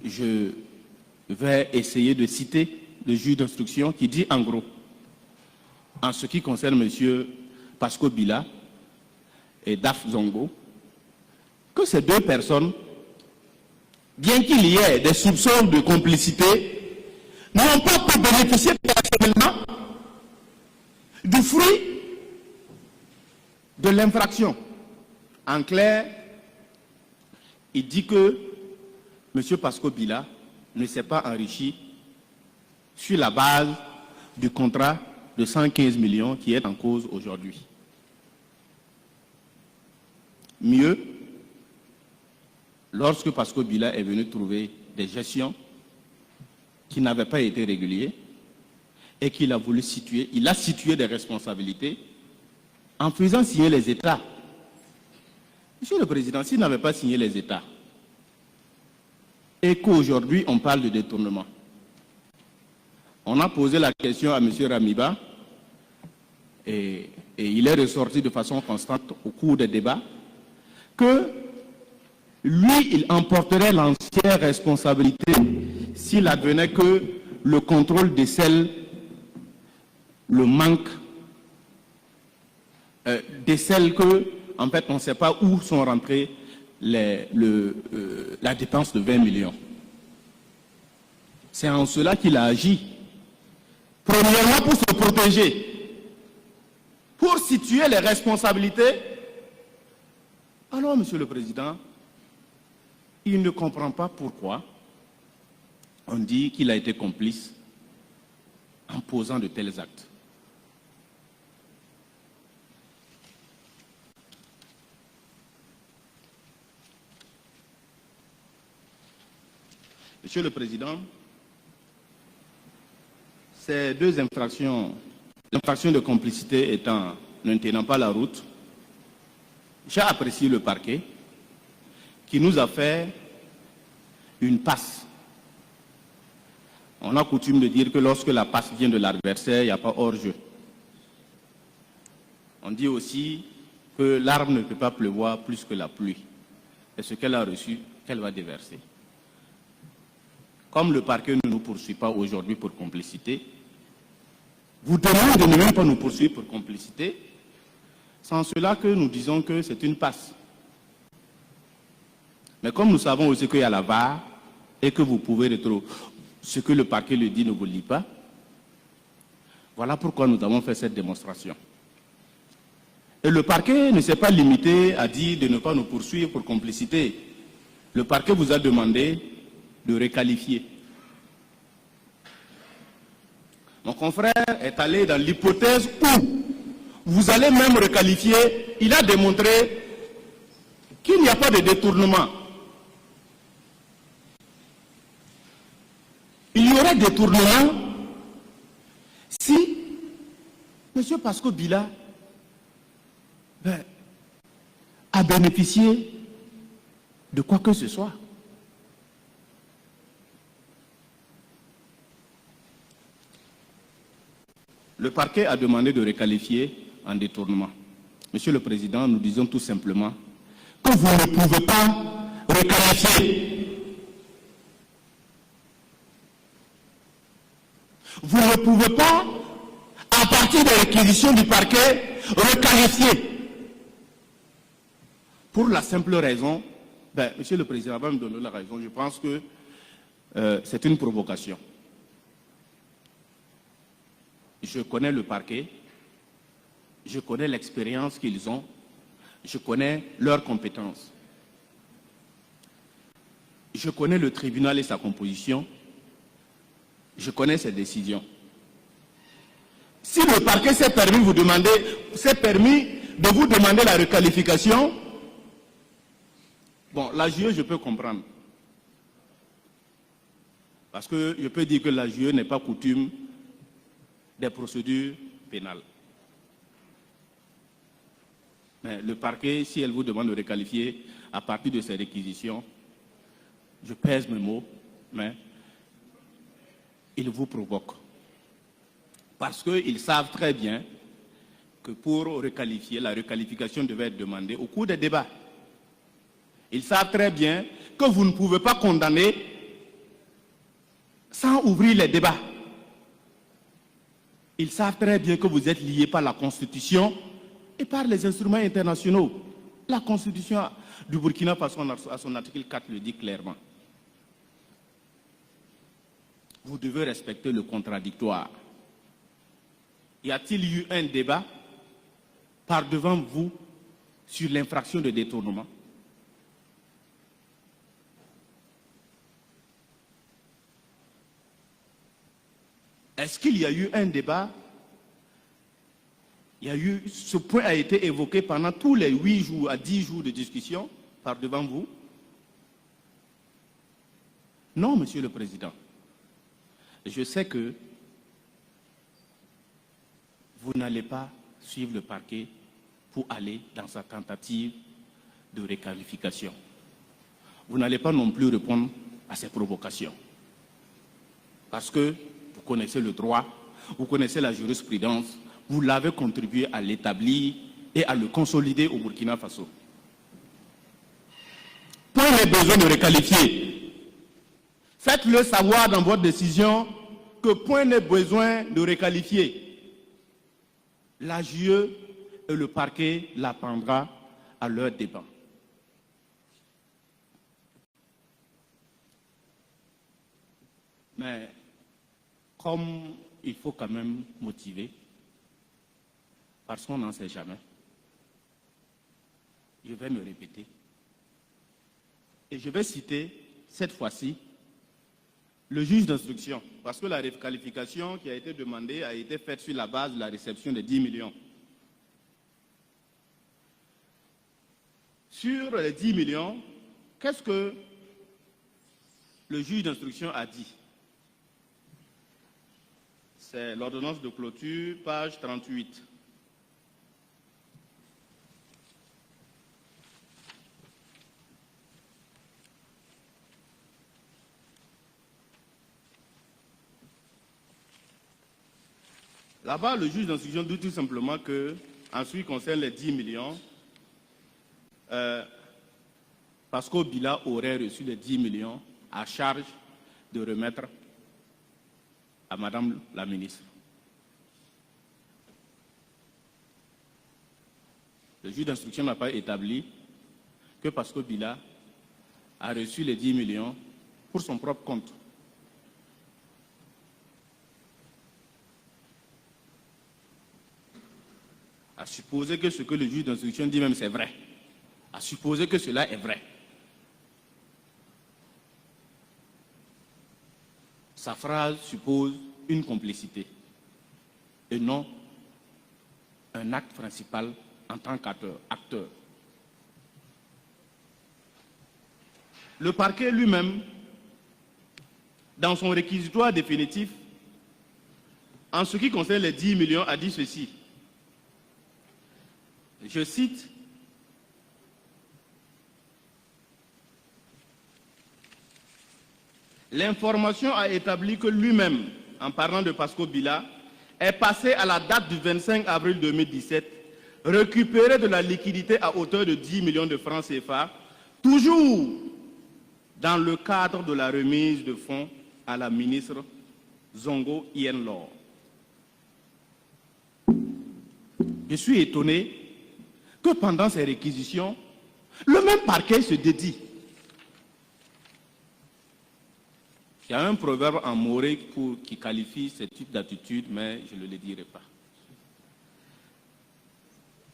je vais essayer de citer le juge d'instruction qui dit en gros, en ce qui concerne M. Pasco Bila et Daf Zongo, que ces deux personnes, bien qu'il y ait des soupçons de complicité, n'ont pas pu bénéficier personnellement du fruit de l'infraction. En clair, il dit que M. Pasco Bila ne s'est pas enrichi sur la base du contrat de 115 millions qui est en cause aujourd'hui. Mieux, lorsque Pasco Bila est venu trouver des gestions qui n'avaient pas été régulières et qu'il a voulu situer, il a situé des responsabilités en faisant signer les États. Monsieur le Président, s'il n'avait pas signé les États et qu'aujourd'hui on parle de détournement, on a posé la question à M. Ramiba et il est ressorti de façon constante au cours des débats que lui, il emporterait l'entière responsabilité s'il advenait que le contrôle décèle le manque, décèle que, en fait, on ne sait pas où sont rentrées la dépense de 20 millions. C'est en cela qu'il a agi. Premièrement, pour se protéger, pour situer les responsabilités. Alors, Monsieur le Président, il ne comprend pas pourquoi on dit qu'il a été complice en posant de tels actes. Monsieur le Président, ces deux infractions, l'infraction de complicité ne tenant pas la route, j'ai apprécié le parquet qui nous a fait une passe. On a coutume de dire que lorsque la passe vient de l'adversaire, il n'y a pas hors-jeu. On dit aussi que l'arbre ne peut pas pleuvoir plus que la pluie. Et ce qu'elle a reçu, qu'elle va déverser. Comme le parquet ne nous poursuit pas aujourd'hui pour complicité, vous demandez de ne même pas nous poursuivre pour complicité, c'est en cela que nous disons que c'est une passe. Mais comme nous savons aussi qu'il y a la VAR et que vous pouvez retrouver ce que le parquet le dit ne vous lit pas, voilà pourquoi nous avons fait cette démonstration. Et le parquet ne s'est pas limité à dire de ne pas nous poursuivre pour complicité. Le parquet vous a demandé de requalifier. Mon confrère est allé dans l'hypothèse où vous allez même requalifier. Il a démontré qu'il n'y a pas de détournement. Il y aurait détournement si M. Pasco Bila a bénéficié de quoi que ce soit. Le parquet a demandé de requalifier en détournement. Monsieur le Président, nous disons tout simplement que vous ne pouvez pas requalifier. Vous ne pouvez pas, à partir des réquisitions du parquet, requalifier. Pour la simple raison, Monsieur le Président va me donner la raison, je pense que c'est une provocation. Je connais le parquet, je connais l'expérience qu'ils ont, je connais leurs compétences. Je connais le tribunal et sa composition, je connais ses décisions. Si le parquet s'est permis de vous demander la requalification, bon, la JE, je peux comprendre. Parce que je peux dire que la JE n'est pas coutume des procédures pénales. Mais le parquet, si elle vous demande de requalifier à partir de ces réquisitions, je pèse mes mots, mais il vous provoque. Parce qu'ils savent très bien que pour requalifier, la requalification devait être demandée au cours des débats. Ils savent très bien que vous ne pouvez pas condamner sans ouvrir les débats. Ils savent très bien que vous êtes liés par la Constitution et par les instruments internationaux. La Constitution du Burkina Faso, à son article 4, le dit clairement. Vous devez respecter le contradictoire. Y a-t-il eu un débat par devant vous sur l'infraction de détournement? Est-ce qu'il y a eu un débat? Ce point a été évoqué pendant tous les 8 jours à 10 jours de discussion par devant vous? Non, Monsieur le Président. Je sais que vous n'allez pas suivre le parquet pour aller dans sa tentative de requalification. Vous n'allez pas non plus répondre à ces provocations. Parce que vous connaissez le droit, vous connaissez la jurisprudence, vous l'avez contribué à l'établir et à le consolider au Burkina Faso. Point n'est besoin de requalifier. Faites-le savoir dans votre décision que point n'est besoin de requalifier. L'AJE et le parquet l'apprendra à leur dépens. Mais comme il faut quand même motiver, parce qu'on n'en sait jamais, je vais me répéter. Et je vais citer cette fois-ci le juge d'instruction, parce que la requalification qui a été demandée a été faite sur la base de la réception de 10 millions. Sur les 10 millions, qu'est-ce que le juge d'instruction a dit? C'est l'ordonnance de clôture, page 38. Là-bas, le juge d'instruction dit tout simplement que, en ce qui concerne les 10 millions, Pasco Bila aurait reçu les 10 millions à charge de remettre à Madame la ministre. Le juge d'instruction n'a pas établi que Pasco Bila a reçu les 10 millions pour son propre compte. À supposer que ce que le juge d'instruction dit même c'est vrai. À supposer que cela est vrai. Sa phrase suppose une complicité et non un acte principal en tant qu'acteur. Le parquet lui-même, dans son réquisitoire définitif, en ce qui concerne les 10 millions, a dit ceci. Je cite, l'information a établi que lui-même, en parlant de Pasco Bila, est passé à la date du 25 avril 2017, récupéré de la liquidité à hauteur de 10 millions de francs CFA, toujours dans le cadre de la remise de fonds à la ministre Zongo Yenlor. Je suis étonné que pendant ces réquisitions, le même parquet se dédie. Il y a un proverbe en moré qui qualifie ce type d'attitude, mais je ne le dirai pas.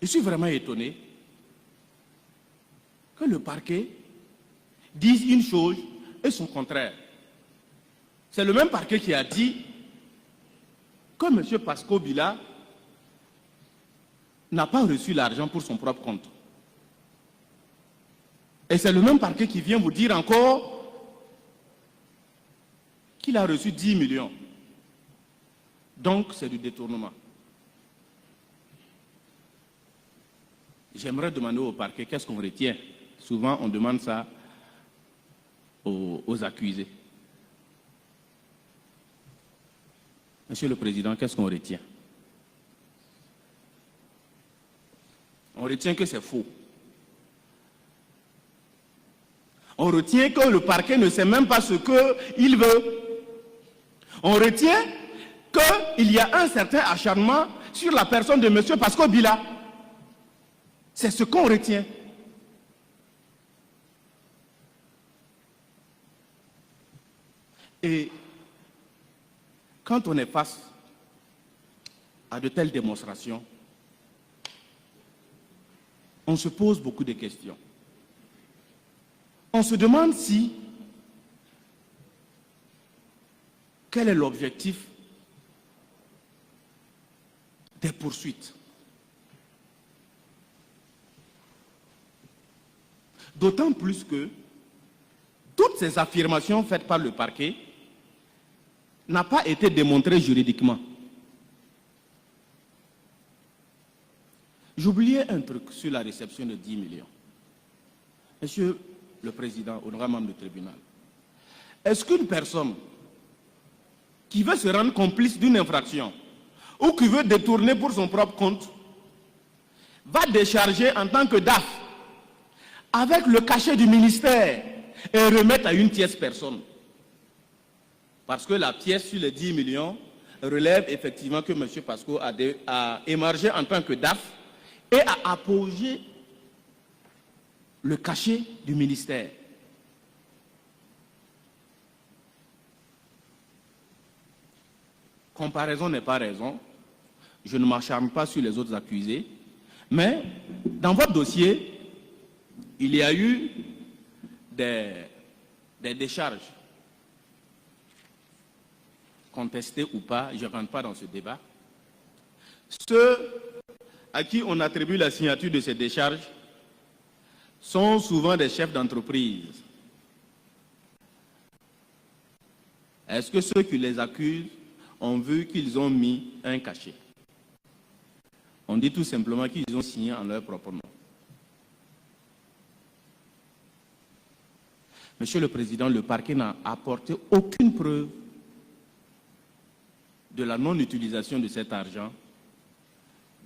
Je suis vraiment étonné que le parquet dise une chose et son contraire. C'est le même parquet qui a dit que M. Pasco Bila n'a pas reçu l'argent pour son propre compte. Et c'est le même parquet qui vient vous dire encore qu'il a reçu 10 millions. Donc, c'est du détournement. J'aimerais demander au parquet qu'est-ce qu'on retient. Souvent, on demande ça aux accusés. Monsieur le Président, qu'est-ce qu'on retient? On retient que c'est faux. On retient que le parquet ne sait même pas ce qu'il veut. On retient qu'il y a un certain acharnement sur la personne de M. Pasco Bila. C'est ce qu'on retient. Et quand on est face à de telles démonstrations, on se pose beaucoup de questions. On se demande quel est l'objectif des poursuites. D'autant plus que toutes ces affirmations faites par le parquet n'ont pas été démontrées juridiquement. J'oubliais un truc sur la réception de 10 millions. Monsieur le Président, honorable membre du tribunal, est-ce qu'une personne qui veut se rendre complice d'une infraction ou qui veut détourner pour son propre compte va décharger en tant que DAF avec le cachet du ministère et remettre à une tierce personne? Parce que la pièce sur les 10 millions relève effectivement que M. Pasco a émargé en tant que DAF et a apposé le cachet du ministère. Comparaison n'est pas raison. Je ne m'acharne pas sur les autres accusés. Mais dans votre dossier, il y a eu des décharges. Contestées ou pas, je ne rentre pas dans ce débat. Ceux à qui on attribue la signature de ces décharges sont souvent des chefs d'entreprise. Est-ce que ceux qui les accusent ont vu qu'ils ont mis un cachet? On dit tout simplement qu'ils ont signé en leur propre nom. Monsieur le Président, le parquet n'a apporté aucune preuve de la non-utilisation de cet argent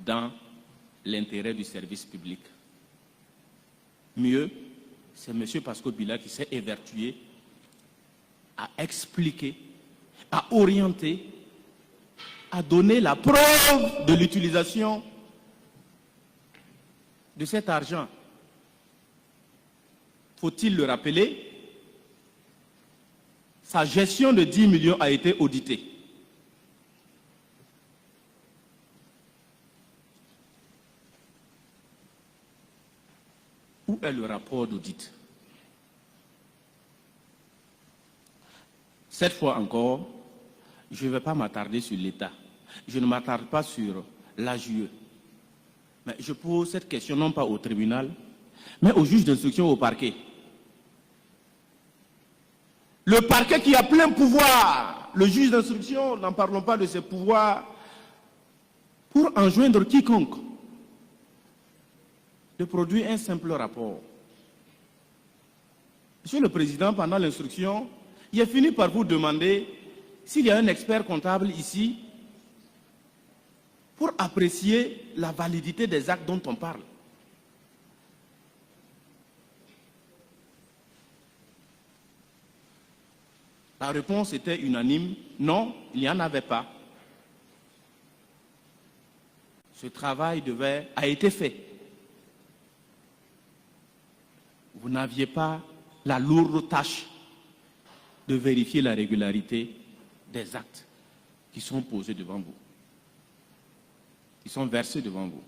dans l'intérêt du service public. Mieux, c'est M. Pasco Bila qui s'est évertué à expliquer, à orienter, à donner la preuve de l'utilisation de cet argent. Faut-il le rappeler? Sa gestion de 10 millions a été auditée. Où est le rapport d'audit? Cette fois encore, je ne vais pas m'attarder sur l'État. Je ne m'attarde pas sur l'AJE. Mais je pose cette question non pas au tribunal, mais au juge d'instruction, au parquet. Le parquet qui a plein pouvoir, le juge d'instruction, n'en parlons pas de ses pouvoirs, pour enjoindre quiconque de produire un simple rapport. Monsieur le Président, pendant l'instruction, il a fini par vous demander s'il y a un expert comptable ici pour apprécier la validité des actes dont on parle. La réponse était unanime, non, il n'y en avait pas. Ce travail a été fait. Vous n'aviez pas la lourde tâche de vérifier la régularité des actes qui sont posés devant vous, qui sont versés devant vous.